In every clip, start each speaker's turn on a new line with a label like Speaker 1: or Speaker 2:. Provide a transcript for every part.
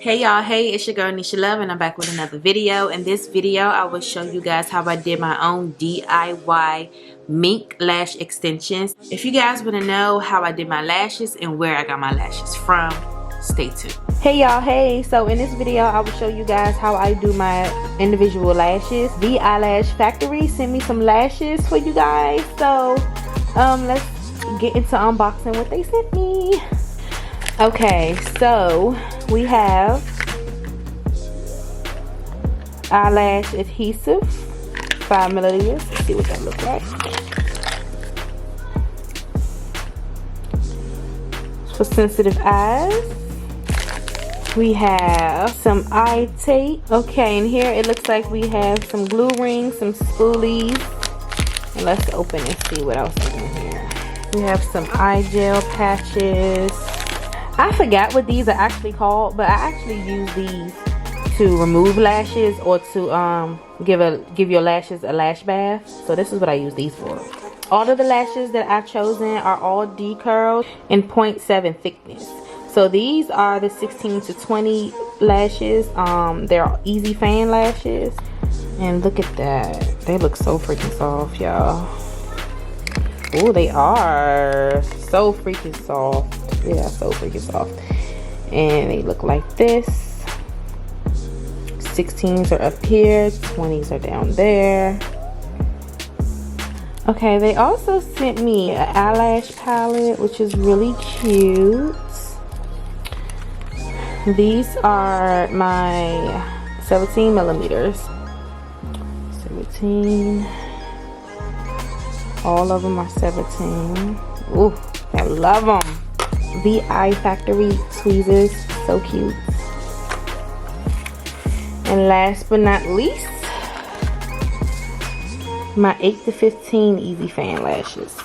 Speaker 1: Hey y'all, hey, it's your girl Nisha Love and I'm back with another video. In this video I will show you guys how I did my own DIY mink lash extensions. If you guys want to know how I did my lashes and where I got my lashes from, stay tuned. Hey y'all, hey, so in this video I will show you guys how I do my individual lashes. The Eyelash Factory sent me some lashes for you guys, so let's get into unboxing what they sent me. Okay, so we have eyelash adhesive, 5 milliliters. Let's see what that looks like. For sensitive eyes. We have some eye tape. Okay, and here it looks like we have some glue rings, some spoolies. And let's open and see what else is in here. We have some eye gel patches. I forgot what these are actually called, but I actually use these to remove lashes or to give your lashes a lash bath. So this is what I use these for. All of the lashes that I've chosen are all decurled in 0.7 thickness. So these are the 16 to 20 lashes. They're easy fan lashes. And look at that. They look so freaking soft, y'all. Oh, they are so freaking soft. Yeah, so freaking soft. And they look like this. 16s are up here, 20s are down there. Okay, they also sent me an eyelash palette, which is really cute. These are my 17 millimeters. 17. All of them are 17. Ooh, I love them. The Eye Factory tweezers, so cute. And last but not least, my 8 to 15 easy fan lashes.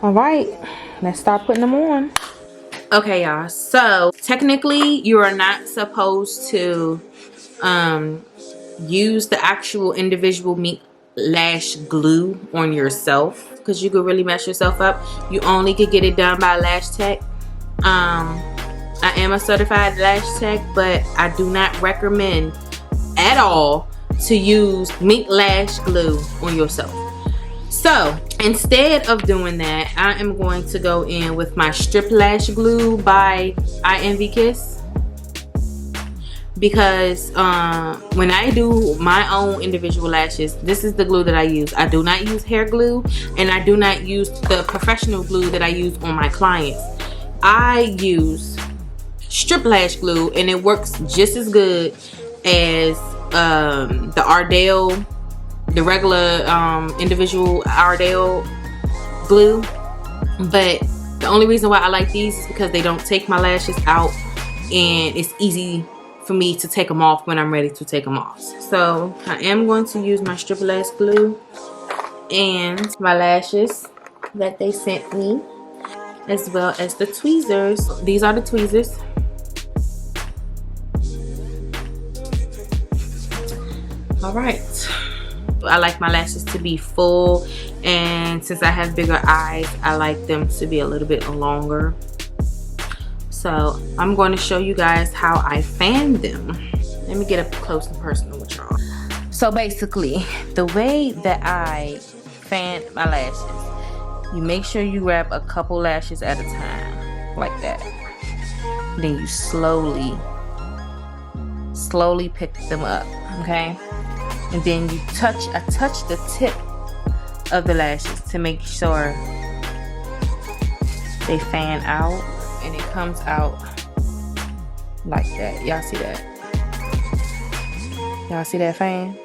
Speaker 1: All right, let's start putting them on. Okay, y'all, so technically you are not supposed to use the actual individual mink lash glue on yourself because you could really mess yourself up. You only could get it done by a lash tech. I am a certified lash tech, but I do not recommend at all to use mink lash glue on yourself. So instead of doing that, I am going to go in with my strip lash glue by Kiss. Because when I do my own individual lashes, this is the glue that I use. I do not use hair glue, and I do not use the professional glue that I use on my clients. I use strip lash glue, and it works just as good as the Ardell, the regular individual Ardell glue. But the only reason why I like these is because they don't take my lashes out, and it's easy for me to take them off when I'm ready to take them off. So I am going to use my strip lash glue and my lashes that they sent me, as well as the tweezers. These are the tweezers. All right, I like my lashes to be full, and since I have bigger eyes, I like them to be a little bit longer. So I'm going to show you guys how I fan them. Let me get up close and personal with y'all. So basically, the way that I fan my lashes, you make sure you grab a couple lashes at a time, like that. Then you slowly pick them up, okay? And then you touch the tip of the lashes to make sure they fan out. And it comes out like that. Y'all see that? Y'all see that fan?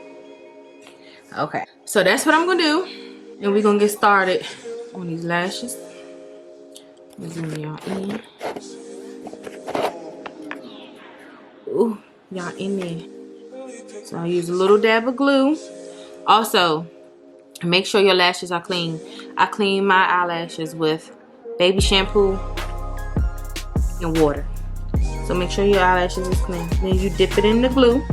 Speaker 1: Okay, so that's what I'm gonna do, and we're gonna get started on these lashes. Let me zoom y'all in. Ooh, y'all in there. So I use a little dab of glue. Also, make sure your lashes are clean. I clean my eyelashes with baby shampoo and water. So make sure your eyelashes is clean. Then you dip it in the glue.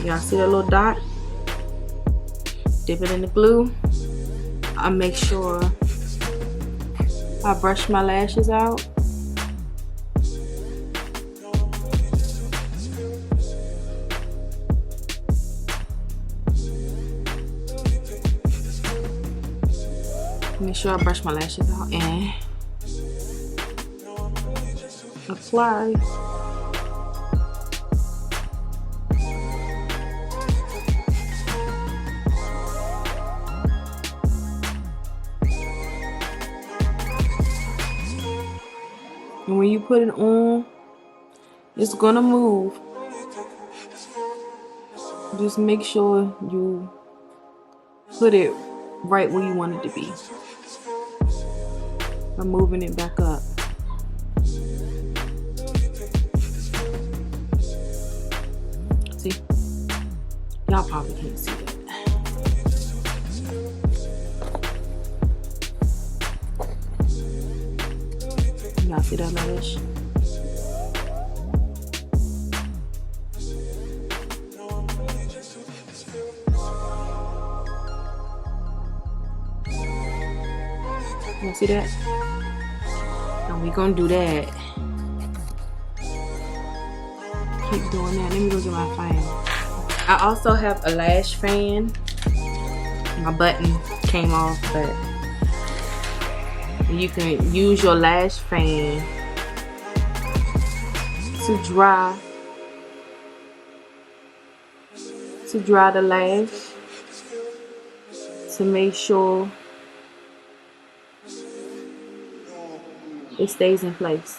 Speaker 1: Y'all see that little dot? Dip it in the glue. I make sure I brush my lashes out. Make sure I brush my lashes out and apply. And when you put it on, it's gonna move. Just make sure you put it right where you want it to be. I'm moving it back up. See? Y'all probably can't see that. Y'all see that lash? You see that? And we gonna do that. Keep doing that. Let me go get my fan. I also have a lash fan. My button came off, but you can use your lash fan to dry the lash, to make sure it stays in place.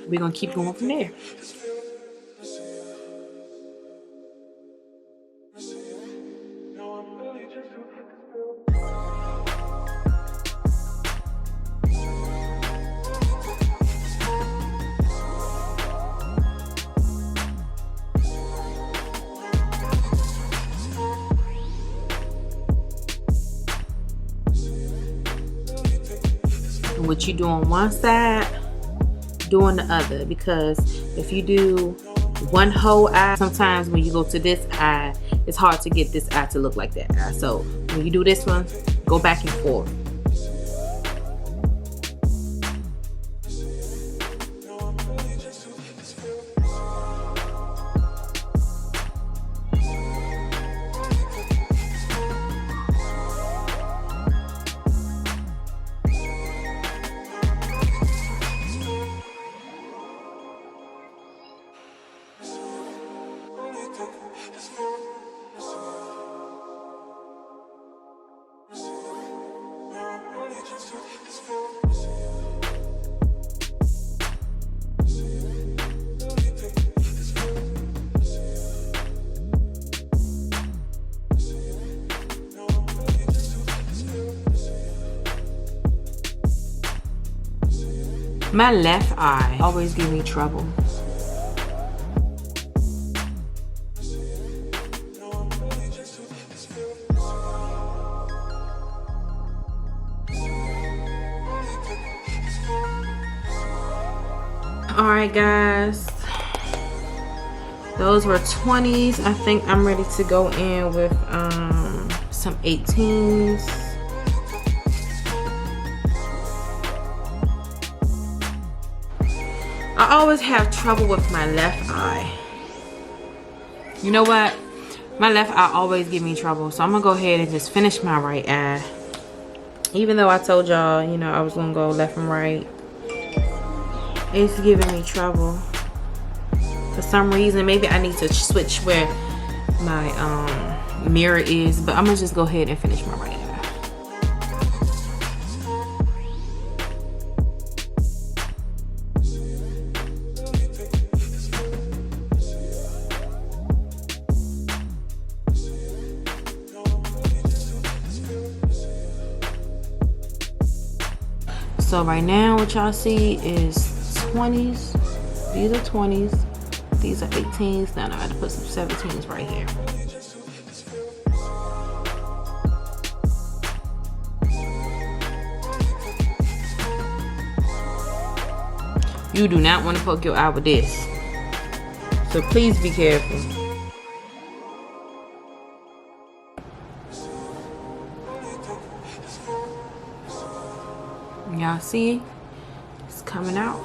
Speaker 1: We're gonna keep going from there. What you do on one side, do on the other, because if you do one whole eye, sometimes when you go to this eye, it's hard to get this eye to look like that eye. So when you do this one, go back and forth. My left eye always gives me trouble. Alright guys, those were 20s. I think I'm ready to go in with some 18s. I always have trouble with my left eye. You know what? My left eye always give me trouble. So I'm gonna go ahead and just finish my right eye. Even though I told y'all, you know, I was gonna go left and right, it's giving me trouble. For some reason, maybe I need to switch where my mirror is, but I'm gonna just go ahead and finish my right eye. So right now what y'all see is 20s. These are 20s. These are 18s. Now I got to put some 17s right here. You do not want to poke your eye with this. So please be careful. Y'all see? It's coming out.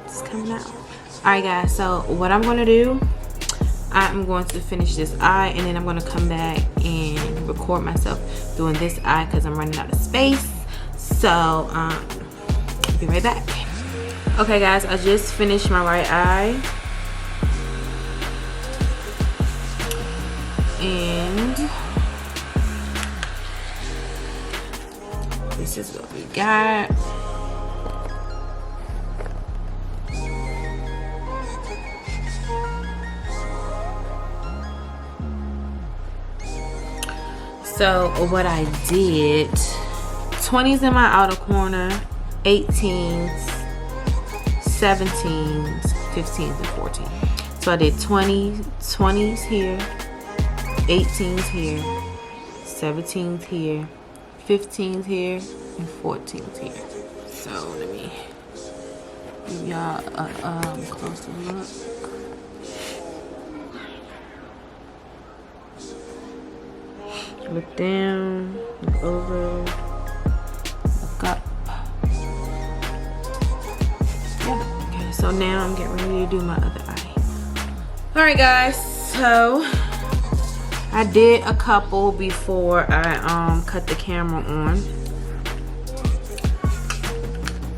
Speaker 1: It's coming out. Alright guys, so what I'm gonna do, I'm going to finish this eye and then I'm gonna come back and record myself doing this eye because I'm running out of space. So be right back. Okay guys, I just finished my right eye. And this is what we got. So what I did, 20s in my outer corner, 18s, 17s, 15s, and 14s. So I did 20s here, 18s here, 17s here, 15s here, and 14s here. So let me give y'all a closer look. Look down, look over, look up. Yeah. Okay, so now I'm getting ready to do my other eye. Alright guys, so I did a couple before I cut the camera on.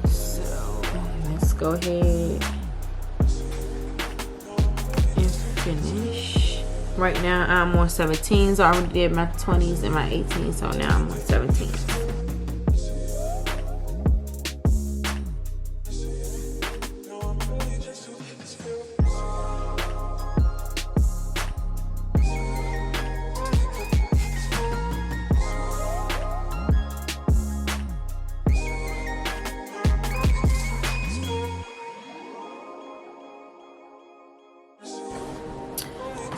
Speaker 1: So let's go ahead and finish. Right now I'm on 17s. I already did my 20s and my 18s, so now I'm on 17s.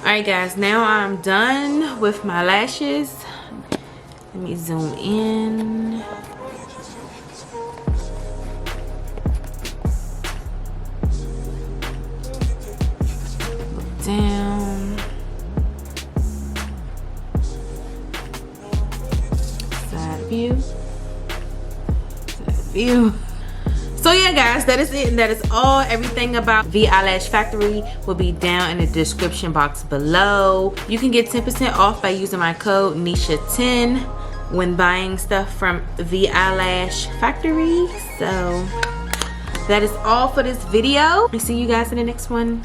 Speaker 1: Alright guys, now I'm done with my lashes. Let me zoom in. Look down. Side view. Side view. So yeah guys, that is it, and that is all. Everything about Veyelash Factory will be down in the description box below. You can get 10% off by using my code Nisha10 when buying stuff from Veyelash Factory. So that is all for this video. I'll see you guys in the next one.